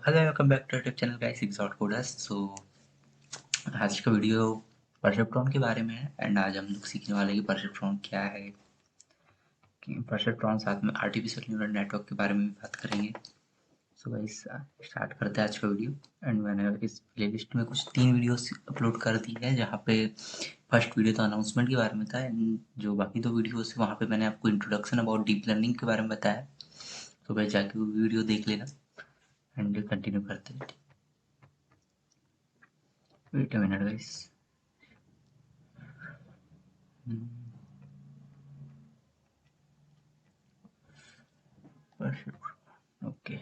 Hello welcome back to YouTube channel guys Exalt Coders. आज का video perceptron के बारे में है एंड आज हम लोग सीखने वाले हैं कि परसेप्ट्रॉन क्या है। कि परसेप्ट्रॉन साथ में आर्टिफिशियल न्यूरल नेटवर्क के बारे में भी बात करेंगे। सो गाइस स्टार्ट करते हैं आज का वीडियो। एंड मैंने इस प्लेलिस्ट में कुछ 3 वीडियोस अपलोड कर दी है, जहाँ पे फर्स्ट वीडियो तो अनाउंसमेंट के बारे में था एंड जो बाकी 2 वीडियोस है वहाँ पे मैंने आपको इंट्रोडक्शन अबाउट डीप लर्निंग के बारे में बताया। तो गाइस जाके वो वीडियो देख लेना एंड कंटिन्यू करते हैं। Wait a minute guys. Okay,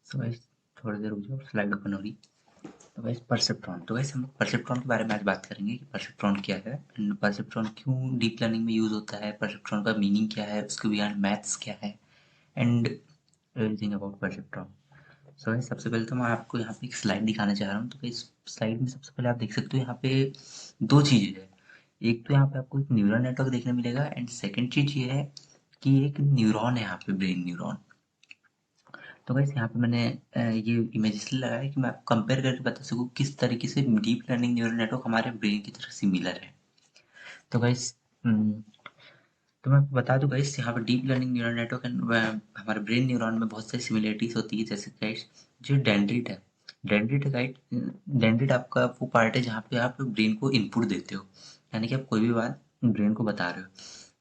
so guys थोड़ी देर रुक जाओ, स्लाइड ओपन हो रही। तो गाइस परसेप्ट्रॉन, तो गाइस हम परसेप्ट्रॉन के बारे में आज बात करेंगे कि परसेप्ट्रॉन क्या है एंड परसेप्ट्रॉन क्यों डीप लर्निंग में यूज होता है, परसेप्ट्रॉन का मीनिंग क्या है, उसके बियॉन्ड मैथ्स क्या है and everything about perceptron. So guys सबसे पहले तो मैं आपको यहाँ पे एक स्लाइड दिखाना चाह रहा हूँ। तो गाइस स्लाइड में सबसे पहले आप देख सकते हो यहाँ पे 2 चीजें है। एक तो यहाँ पे आपको एक न्यूरल नेटवर्क देखने मिलेगा एंड सेकंड चीज ये है कि एक न्यूरॉन है यहाँ पे, ब्रेन न्यूरॉन। तो गाइस यहाँ पे मैंने ये इमेज इसलिए लगाया है कि मैं आपको कंपेयर करके बता सकूँ किस तरीके से डीप लर्निंग न्यूरल नेटवर्क हमारे ब्रेन की तरह सिमिलर है। तो गाइस तो मैं आपको बता दूं गाइस, यहाँ पे deep learning neural network and हमारे ब्रेन न्यूरॉन में बहुत सारी सिमिलरिटीज होती है। जैसे गाइस जो डेंड्रिट है, डेंड्रिट है गाइस, डेंड्रिट आपका वो पार्ट है जहाँ पे आप ब्रेन को इनपुट देते हो, यानी कि आप कोई भी बात ब्रेन को बता रहे हो।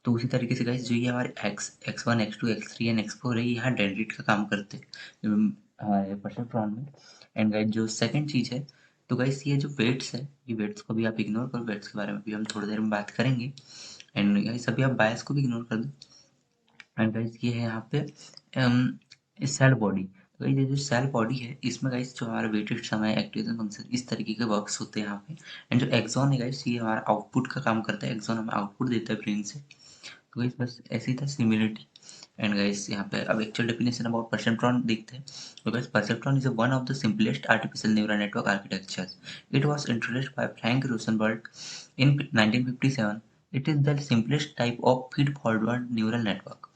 तो उसी तरीके से गाइस जो ये हमारे x one x two x three and x four है, ये यहाँ डेंड्रिट का काम करते हैं हमारे परसेप्ट्रॉन में। एंड गाइस जो सेकंड चीज है, तो गाइस ये जो वेट्स है, ये वेट्स को भी आप इग्नोर करो, वेट्स के बारे में भी हम थोड़ी देर में बात करेंगे। एंड गाइस अभी आप बायस को भी इग्नोर कर दो। एंड गाइस ये है यहाँ पे सेल बॉडी। तो गाइस ये जो सेल बॉडी है, इसमें गाइस जो हमारा वेटेड समय, एक्टिवेशन फंक्शन, इस तरीके के वर्क्स होते हैं यहाँ पे। एंड जो एक्सॉन है गाइस, ये हमारा आउटपुट का काम करता है, एक्सॉन हमें आउटपुट देता है ब्रेन से। तो गाइस बस ऐसी था सिमिलरिटी। एंड गाइस यहाँ पे अब एक्चुअल डेफिनेशन अबाउट परसेप्ट्रॉन देखते हैं। तो guys perceptron is one of the simplest artificial neural network architectures. It was introduced by Frank Rosenberg in 1957. It is the simplest type of feed-forward neural network,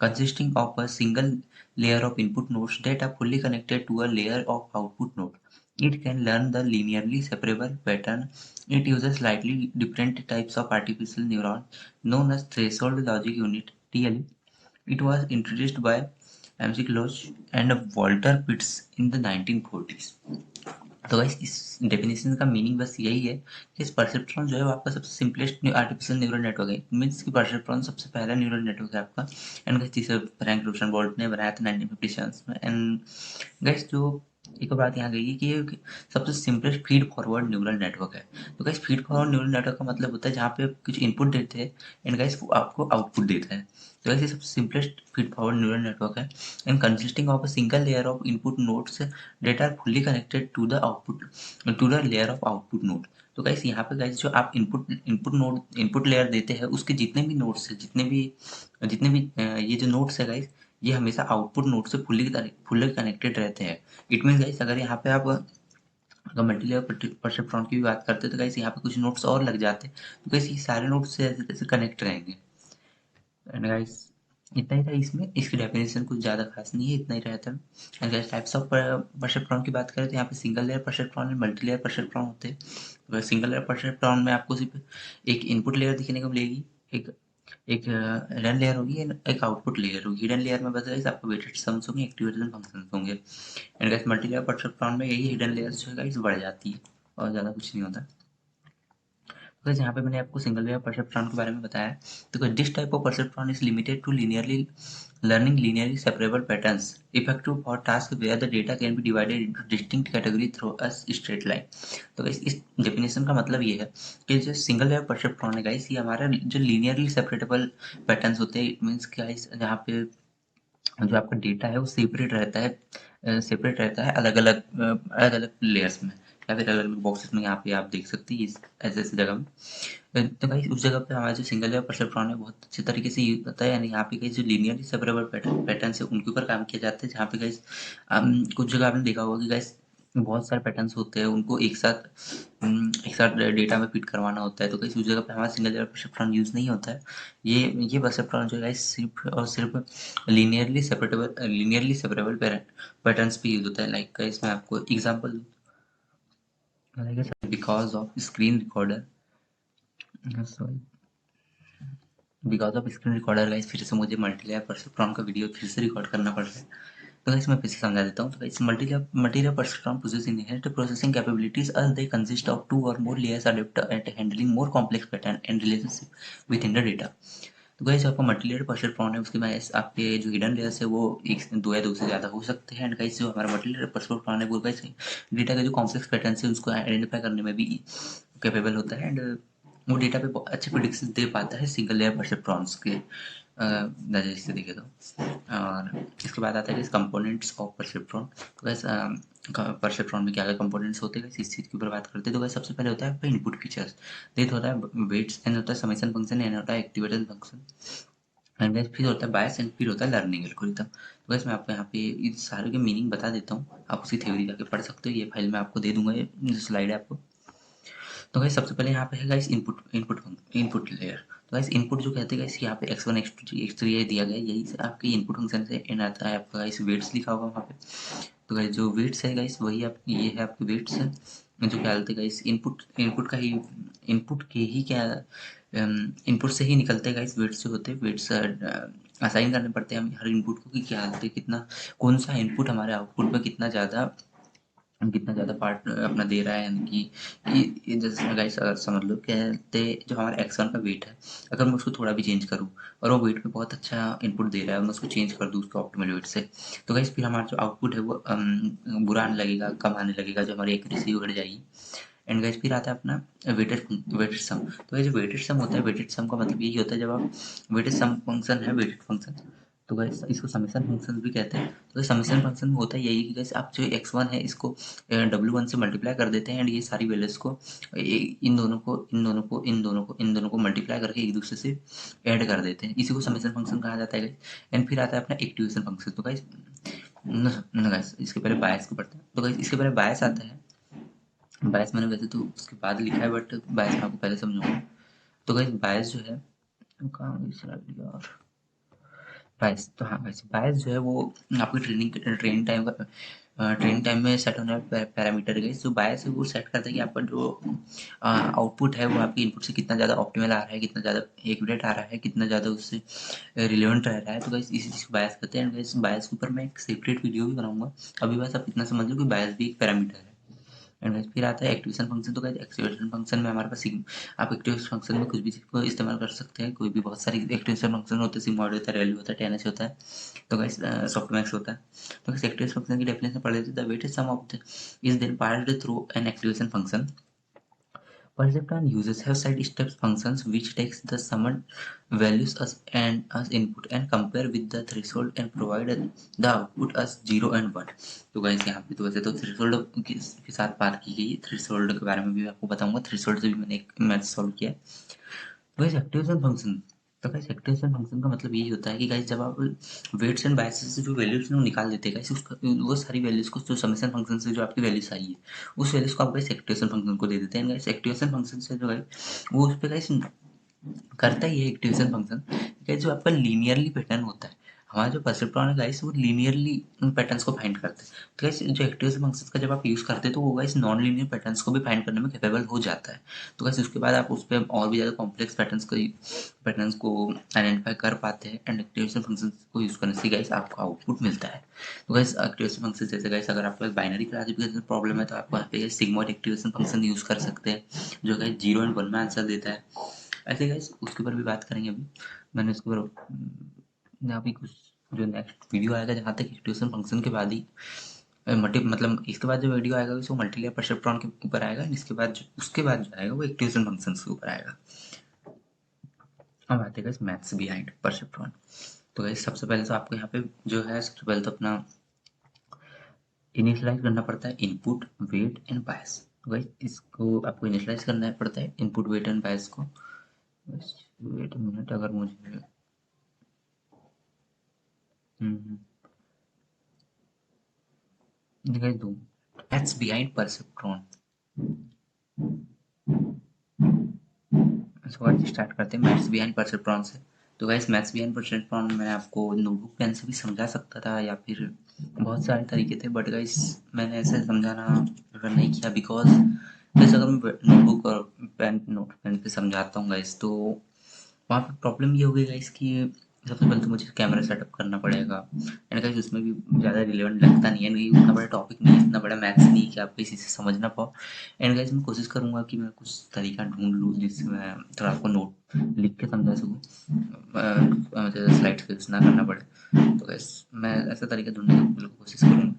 consisting of a single layer of input nodes that are fully connected to a layer of output node. It can learn the linearly separable pattern. It uses slightly different types of artificial neurons known as threshold logic unit (TLU). It was introduced by McCulloch and Walter Pitts in the 1940s. तो guys इस definition का meaning बस यही है कि इस perceptron जो है वो आपका सबसे सिंपलेस्ट आर्टिफिशियल न्यूरल नेटवर्क है। मीन्स कि परसेप्ट्रॉन सबसे पहला न्यूरल नेटवर्क है आपका। एंड गाइस जिसे फ्रैंक रोसेनबर्ग ने बनाया था 1957 में। एंड गाइस जो एक और बात यहाँ गई है कि ये सबसे simplest feed forward neural network है। तो guys feed forward neural network का मतलब होता है जहाँ पे आप कुछ इनपुट देते हैं एंड गाइस वो आपको आउटपुट देता है। तो गाइस ये सबसे simplest feed forward neural network है and consisting of a single layer of input nodes that are fully connected to the output, to the layer of output node। तो guys यहाँ पे गाइस जो आप इनपुट लेयर देते हैं, उसके जितने भी नोड्स है, जितने भी ये जो नोड्स है गाइस, ये हमेशा आउटपुट नोड से फुल्ली कनेक्टेड रहते हैं। इट मीन गाइस अगर यहाँ पे आप अगर मल्टीलेयर परसेप्ट्रॉन की भी बात करते हैं तो गाइस यहाँ पे कुछ नोड्स और लग जाते हैं, तो गाइस ये सारे नोड्स से ऐसे तैसे कनेक्ट रहेंगे। एंड गाइस इतना ही था इसमें, इसकी डेफिनेशन कुछ ज़्यादा खास नहीं है, इतना ही रहता है। And guys types of perceptron की बात करें तो यहाँ पे सिंगल लेयर परसेप्ट्रॉन और मल्टी लेयर परसेप्ट्रॉन होते हैं। तो सिंगल लेयर परसेप्ट्रॉन में आपको सिर्फ एक इनपुट लेयर दिखने को मिलेगी, एक एक हिडन लेयर होगी, एक आउटपुट लेयर होगी। हिडन लेयर में बस गाइस आपको वेटेड सम्स होंगे, एक्टिवेशन फंक्शंस होंगे। And guys multi layer perceptron में यही हिडन लेयर्स जो है गाइस बढ़ जाती है और ज़्यादा कुछ नहीं होता। तो यहाँ पे मैंने आपको सिंगल लेयर परसेप्ट्रॉन के बारे में बताया। तो this type of perceptron is limited to linearly learning linearly separable patterns, effective for tasks where the data can be divided into distinct category through a straight line। तो guys इस definition का मतलब ये है कि जो सिंगल लेयर परसेप्ट्रॉन है guys, ये हमारा जो लीनियरली सेपरेटेबल पैटर्न्स होते हैं। इट मीन्स गाइस जहाँ पे जो आपका डेटा है वो सेपरेट रहता है अलग अलग लेयर्स में या फिर अलग अलग बॉक्सेस में। यहाँ पे आप देख सकते हैं ऐसे ऐसे जगह में। तो गाइस उस जगह पे हमारा जो सिंगल लेयर परसेप्ट्रॉन है बहुत अच्छे तरीके से यूज होता है। यानी यहाँ पे गाइस जो लीनियरली सेपरेबल पैटर्न है उनके ऊपर काम किया जाता है। जहाँ पे गाइस कुछ जगह आपने देखा होगा कि गाइस बहुत सारे पैटर्न्स होते हैं, उनको एक साथ डेटा में फिट करवाना होता है, तो कहीं उस जगह पे हमारा सिंगल लेयर परसेप्ट्रॉन यूज़ नहीं होता है। ये परसेप्ट्रॉन जो है सिर्फ और सिर्फ लीनियरली सेपरेबल पैटर्न्स पे यूज़ होता है। लाइक इसमें आपको एग्जांपल दूं, like because of screen recorder, sorry, because of screen recorder guys फिर से मुझे मल्टीलेयर परसेप्ट्रॉन का वीडियो फिर से रिकॉर्ड करना पड़ रहा है। तो गाइस मैं फिर से समझा देता हूँ। तो guys multilayer perceptron possess inherent processing capabilities as they consist of two or more layers adept at handling more complex pattern and relationship within the data। तो गाइस आपका मल्टीलेयर परसेप्ट्रॉन है, उसके बाद आपके जो हिडन लेयर्स है वो एक दो या दो से ज़्यादा हो सकते हैं। एंड गाइस जो हमारा मल्टीलेयर परसेप्ट्रॉन है वो गाइस डेटा के जो कॉम्प्लेक्स पैटर्न है उसको आइडेंटिफाई करने में भी कैपेबल होता है। एंड वो डेटा पे बहुत अच्छे प्रेडिक्शन दे पाता है सिंगल लेयर परसेप्ट्रॉन्स के नज़रिए से देखे तो। और इसके बाद आता है कंपोनेंट्स ऑफ परसेप्ट्रॉन। तो वैसे परसेप्ट्रॉन में क्या क्या कंपोनेंट्स होते हैं इस चीज़ के ऊपर बात करते हैं। तो वैसे सबसे पहले होता है आपका इनपुट फीचर्स, देख होता है वेट्स, एन होता है समेशन फंक्शन, एन होता है एक्टिवेशन फंक्शन, एंड गाइस फिर होता है बायस, एंड फिर होता है लर्निंग एल्गोरिथम। तो गाइस मैं आपको यहाँ पे इस सारे के मीनिंग बता देता हूँ, आप उसकी थ्योरी जाके पढ़ सकते हो, ये फाइल मैं आपको दे दूंगा, ये जो स्लाइड है आपको। तो गाइस सबसे पहले यहाँ पे है गाइस इनपुट लेयर। तो गाइस इनपुट जो कहते हैं गाइस यहाँ पे x1 x2 x3 ये दिया गया है, यही से आपके इनपुट फंक्शन से एन आता है आपका गाइस वेट्स लिखा होगा वहाँ पे। तो गाइस जो वेट्स है गाइस वही आप ये है आपके वेट्स है जो क्या बोलते हैं गाइस इनपुट का ही इनपुट के ही क्या इनपुट से ही निकलते हैं गाइस वेट्स जो होते हैं। वेट्स असाइन करने पड़ते हैं हम हर इनपुट को कि क्या हालत है, कितना कौन सा इनपुट हमारे आउटपुट में कितना ज़्यादा पार्ट अपना दे रहा है। यानी कि जैसे गाइस अगर समझ लो कहते जो हमारा x1 का वेट है, अगर मैं उसको थोड़ा भी चेंज करूँ और वो वेट में बहुत अच्छा इनपुट दे रहा है, मैं उसको चेंज कर दूँ उसके ऑप्टिमल वेट से, तो गाइस फिर हमारा जो आउटपुट है वो बुरा आने लगेगा, कम आने लगेगा, जो हमारी एक्यूरेसी घट जाएगी। एंड गाइस फिर आता है अपना वेटेड सम। तो ये जो वेटेड सम होता है, वेटेड सम का मतलब यही होता है जब आप वेटेड सम फंक्शन है वेटेड फंक्शन, तो गाइस इसको समेशन फंक्शन भी कहते हैं। तो समेशन फंक्शन में होता है यही कि गाइस आप जो x1 है इसको w1 से मल्टीप्लाई कर देते हैं, एंड ये सारी वैल्यूज को इन दोनों को मल्टीप्लाई करके एक दूसरे से ऐड कर देते हैं, इसी को समेशन फंक्शन कहा जाता है गाइस। एंड फिर आता है अपना एक्टिवेशन फंक्शन। तो गाइस गाइस इसके पहले बायस को पढ़ते हैं। तो गाइस इसके पहले बायस आता है, बायस मैंने वैसे तो उसके बाद लिखा है बट बायस मैं आपको पहले समझाऊंगा। तो गाइस बायस जो है कहाँ गई स्लाइड यार, बायस तो हाँ गाइस बायस जो है वो आपकी ट्रेनिंग टाइम में सेट होने वाला पैरामीटर है गाइस। जो बायस है वो सेट करता है कि आपका जो आउटपुट है वो आपके इनपुट से कितना ज़्यादा ऑप्टिमल आ रहा है, कितना ज़्यादा एक्यूरेट आ रहा है, कितना ज़्यादा उससे रिलेवेंट रह रहा है। तो गाइस इसी चीज़ को बायस कहते हैं। गाइस बायस के ऊपर मैं एक सेपरेट वीडियो भी बनाऊंगा, अभी बस आप इतना समझ लो कि बायस भी एक पैरामीटर है। एंड गाइस फिर आता है एक्टिवेशन फंक्शन। तो गाइस एक्टिवेशन फंक्शन में हमारे पास आप एक्टिवेशन फंक्शन में कुछ भी चीज़ को इस्तेमाल कर सकते हैं, कोई भी बहुत सारी एक्टिवेशन फंक्शन होते हैं, सिग्मॉइड होता है, रैली होता है, टेनएच होता है, तो गाइस सॉफ्टमैक्स होता है। तो गाइस एक्टिवेशन फंक्शन की डेफिनेशन पढ़ लेते हैं। The weighted sum of the is then passed through an activation function. Perceptron uses have-side step functions which takes the summoned values as input and compare with the threshold and provide the output as 0 and 1। तो guys यहाँ पे तो वैसे तो threshold के साथ बात की गई है, थ्रेशोल्ड के बारे में भी आपको बताऊंगा, थ्रेशोल्ड से भी मैंने एक मैथ सॉल्व किया है। गाइस एक्टिवेशन फंक्शन, तो गाइस एक्टिवेशन फंक्शन का मतलब यही होता है कि गाइस जब आप वेट्स एंड बायसेस से जो वैल्यूज निकाल देते हैं गाइस, उसका वो सारी वैल्यूज को जो समेशन फंक्शन से जो आपकी वैल्यूज आई है उस वैल्यूज को आप गाइस एक्टिवेशन फंक्शन को दे देते हैं। गाइस एक्टिवेशन फंक्शन से जो है वो उस पे गाइस करता ही है एक्टिवेशन फंक्शन। गाइस जो आपका लीनियरली पैटर्न होता है, हमारा जो परसेप्ट्रॉन है गाइस वो लीनियरली उन पैटर्न्स को फाइंड करते हैं। तो गाइस जो एक्टिवेशन फंक्शन का जब आप यूज करते हैं तो वो गाइस नॉन लीनियर पैटर्न्स को भी फाइंड करने में कैपेबल हो जाता है। तो गाइस उसके बाद आप उस पर और भी ज़्यादा कॉम्प्लेक्स पैटर्न्स को आइडेंटिफाई कर पाते हैं, एंड एक्टिवेशन फंक्शन को यूज करने से गाइस आपको आउटपुट मिलता है। तो गाइस एक्टिवेशन फंक्शन जैसे गाइस अगर आपके पास बाइनरी क्लासिफिकेशन प्रॉब्लम है तो आप वहाँ पे सिग्मॉइड एक्टिवेशन फंक्शन यूज कर सकते हैं, जो गाइस 0 एंड 1 में आंसर देता है। ऐसे गाइस उसके ऊपर भी बात करेंगे अभी। मैंने उसके ऊपर अभी कुछ जो नेक्स्ट वीडियो आएगा जहाँ तक एक्टिवेशन फंक्शन के बाद ही मल्टी मतलब इसके बाद जो वीडियो आएगा वो मल्टीलेयर परसेप्ट्रॉन के ऊपर आएगा, इसके बाद उसके बाद जो आएगा वो एक्टिवेशन फंक्शन के ऊपर आएगा। अब आते हैं मैथ्स बिहाइंड परसेप्ट्रॉन। तो गाइस सबसे पहले तो आपको यहाँ पे जो है सबसे पहले तो अपना इनिशियलाइज करना पड़ता है इनपुट वेट एंड बायस। तो गाइस इसको आपको इनिशियलाइज करना पड़ता है इनपुट वेट एंड बायस को। बस वेट मिनट, अगर मुझे गाइस दो मैथ्स बिहाइंड परसेप्ट्रॉन। स्टार्ट करते हैं मैथ्स बिहाइंड परसेप्ट्रॉन से। तो गाइस मैथ्स बिहाइंड परसेप्ट्रॉन मैं आपको नोटबुक पेन से भी समझा सकता था या फिर बहुत सारे तरीके थे, बट गाइस मैंने ऐसे समझाना प्रेफर नहीं किया बिकॉज जैसे अगर मैं नोटबुक और नोट पेन पे समझाता हूँ गाइस तो वहाँ पे प्रॉब्लम ये हो गई गाइस कि सबसे पहले तो मुझे कैमरा सेटअप करना पड़ेगा एंड गाइस उसमें भी ज़्यादा रिलेवेंट लगता नहीं है, नहीं उतना बड़ा टॉपिक नहीं है, इतना बड़ा मैथ्स नहीं है कि आप इसी से समझ ना पाओ। एंड गाइस मैं कोशिश करूँगा कि मैं कुछ तरीका ढूंढ लूँ जिससे मैं थोड़ा आपको नोट लिख के समझा सकूँ, मुझे स्लाइड्स पे ना करना पड़े। तो गाइस मैं ऐसा तरीका ढूंढने की बिल्कुल कोशिश करूँगा,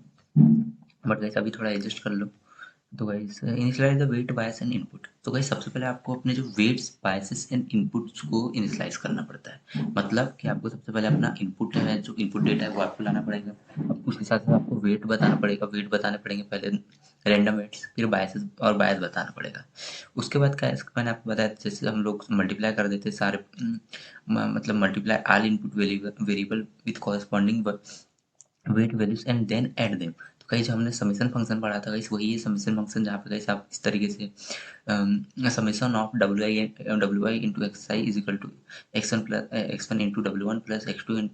बट गाइस अभी थोड़ा एडजस्ट कर लो। तो guys initialise the weight bias and input. तो गाइस सबसे पहले आपको अपने जो वेट्स बायसेस एंड इनपुट्स को इनिशियलाइज करना पड़ता है, मतलब कि आपको सबसे पहले अपना इनपुट है, जो इनपुट डेटा है वो आपको लाना पड़ेगा। अब उसके साथ साथ आपको वेट बताना पड़ेगा, वेट बताने पड़ेंगे पहले रैंडम वेट्स, फिर बायसेस और बायस बताना पड़ेगा। उसके बाद क्या है, मैंने आपको बताया जैसे हम लोग मल्टीप्लाई कर देते सारे मतलब multiply all input variable with corresponding weight values and then add them. तो गाइस जो हमने समेशन फंक्शन पढ़ा था गाइस वही है समेशन फंक्शन, जहाँ पे गाइस आप इस तरीके से समेशन ऑफ डब्ल्यू i into x i is equal to x1 plus x1 into डब्ल्यू वन प्लस x2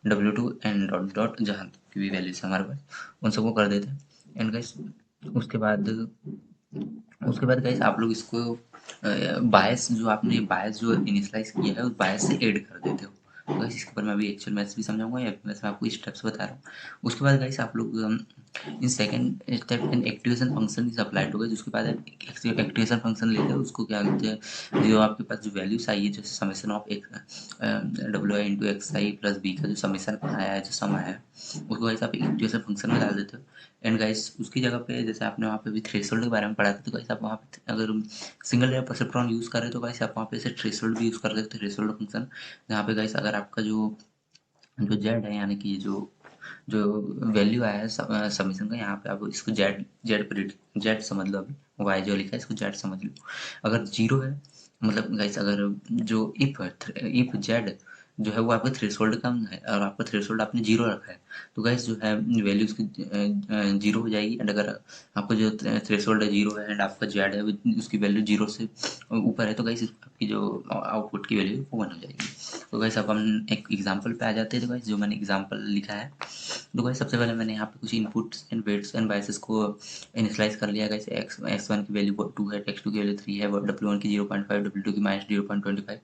डब्ल्यू टू एंड डॉट डॉट जहाँ की भी वैल्यूज हमारे पास उन सबको कर देते हैं। एंड गाइस उसके बाद उसके बाद गाइस आप लोग इसको बायस जो आपने बायस जो इनिशियलाइज किया है उस बायस से ऐड कर देते हो। तो गाइस इसके ऊपर मैं अभी एक्चुअल मैथ्स भी समझाऊंगा या फिर मैं आपको स्टेप्स बता रहा हूँ। उसके बाद गाइस आप लोग in second step an activation function is applied होगा, जिसके बाद एक्टिवेशन फंक्शन लेते हैं उसको क्या कहते हैं, जो आपके पास जो वैल्यूज आई है जैसे समेशन ऑफ डब्ल्यू i into x i plus b का जो समेशन आया है, जो सम आया है, उसको गाइस आप एक्टिवेशन फंक्शन में डाल देते हो। एंड गाइस उसकी जगह पे जैसे आपने वहाँ पे भी थ्रेशोल्ड के बारे में पढ़ा था, तो गाइस आप वहाँ पे अगर सिंगल लेयर परसेप्ट्रॉन यूज़ कर रहे हो तो गाइस आप वहाँ पे से थ्रेशोल्ड भी यूज़ कर सकते हो, थ्रेशोल्ड फंक्शन, जहाँ पे गाइस अगर आपका जो जो जेड है यानी कि जो जो वैल्यू आया है समीशन का, यहाँ पे आप इसको जेड जेड जेड समझ लो, अभी वाई जो लिखा है इसको जेड समझ लो। अगर जीरो है मतलब गाइस अगर जो इफ जेड जो है वो आपका थ्रेशोल्ड कम है और आपका थ्रेशोल्ड आपने जीरो रखा है, तो गाइस जो है वैल्यू उसकी जीरो हो जाएगी। एंड अगर आपका जो थ्रेशोल्ड है जीरो है एंड आपका जेड है उसकी वैल्यू जीरो से ऊपर है, तो गाइस आपकी जो आउटपुट की वैल्यू वो वन हो जाएगी। तो गाइस अब हम एक एग्जांपल पे आ जाते हैं। तो गाइस जो मैंने एग्जांपल लिखा है, तो गाइस सबसे पहले मैंने यहाँ पे कुछ inputs and weights and biases को इनिशियलाइज कर लिया। गाइस x1 की वैल्यू 2 है, x2 की वैल्यू 3 है, w1 की 0.5, w2 की -0.25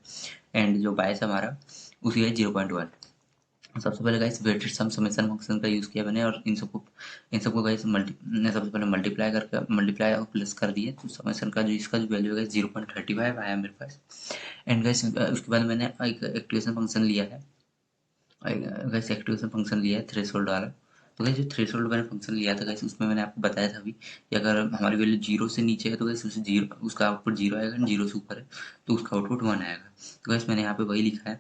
एंड जो बायस हमारा उसकी है 0.1। सबसे पहले guys weighted sum summation function का यूज़ किया मैंने और इन सबको गाइस सबसे पहले मल्टीप्लाई और प्लस कर दिए, तो समेशन का जो इसका जो वैल्यू है 0.35 आया मेरे पास। एंड गाइस उसके बाद मैंने एक एक्टिवेशन फंक्शन लिया है, गाइस एक्टिवेशन फंक्शन लिया है थ्रेशोल्ड वाला। तो गाइस जो थ्रेशोल्ड मैंने फंक्शन लिया था गाइस उसमें मैंने आपको बताया था अभी कि अगर हमारी वैल्यू जीरो से नीचे है तो गाइस उसे जीरो उसका आउटपुट जीरो आएगा, एंड जीरो से ऊपर है तो उसका आउटपुट वन आएगा। तो गाइस मैंने यहाँ पे वही लिखा है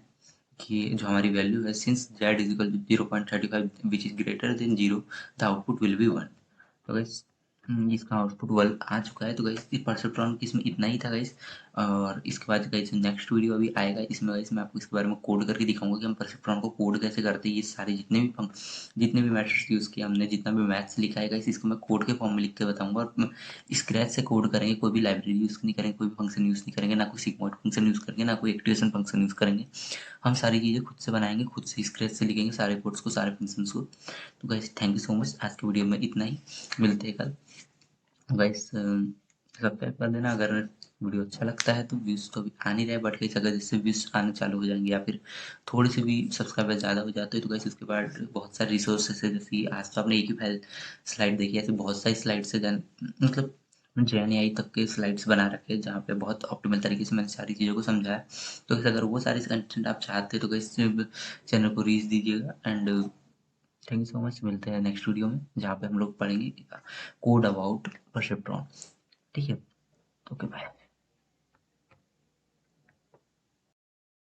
कि जो हमारी वैल्यू है since z is equal to 0.35 which is greater than zero the output will be one. तो गाइस इसका आउटपुट वन आ चुका है। तो गाइस इस परसेप्ट्रॉन की इसमें इतना ही था गाइस। और इसके बाद गाइस नेक्स्ट वीडियो अभी आएगा, इसमें गाइस मैं आपको इसके बारे में कोड करके दिखाऊंगा कि हम परसेप्ट्रॉन को कोड कैसे करते हैं। ये सारे जितने भी मैथड्स यूज़ किए हमने, जितना भी मैथ्स लिखा है गाइस, इसको मैं कोड के फॉर्म में लिख के बताऊंगा और स्क्रैच से कोड करेंगे, कोई भी लाइब्रेरी यूज़ नहीं करेंगे, कोई भी फंक्शन यूज़ नहीं करेंगे, ना कोई सिग्मॉइड फंक्शन यूज़ करेंगे, ना कोई एक्टिवेशन फंक्शन यूज़ करेंगे। हम सारी चीज़ें खुद से बनाएंगे, खुद से स्क्रैच से लिखेंगे सारे कोड्स को, सारे फंक्शंस को। तो guys thank you so much, आज की वीडियो में इतना ही, मिलते हैं कल। गाइस सब्सक्राइब कर देना अगर वीडियो अच्छा लगता है। तो व्यूज़ तो अभी आ नहीं रहे, बट गाइस अगर जैसे व्यूज़ आने चालू हो जाएंगे या फिर थोड़ी सी भी सब्सक्राइबर ज़्यादा हो जाते हैं तो गाइस उसके बाद बहुत सारे रिसोर्सेस है, जैसे आज तो आपने एक ही फाइल स्लाइड देखी, ऐसे बहुत सारी स्लाइड्स है मतलब जैन आई तक के स्लाइड्स बना रखे हैं जहाँ पे बहुत ऑप्टिमल तरीके से मैंने सारी चीज़ों को समझाया। तो गाइस अगर वो सारे कंटेंट आप चाहते हैं तो गाइस चैनल को रीच दीजिएगा। And thank you so much, मिलते हैं नेक्स्ट वीडियो में जहाँ पे हम लोग पढ़ेंगे कोड अबाउट परसेप्ट्रॉन। ठीक है, ओके बाय।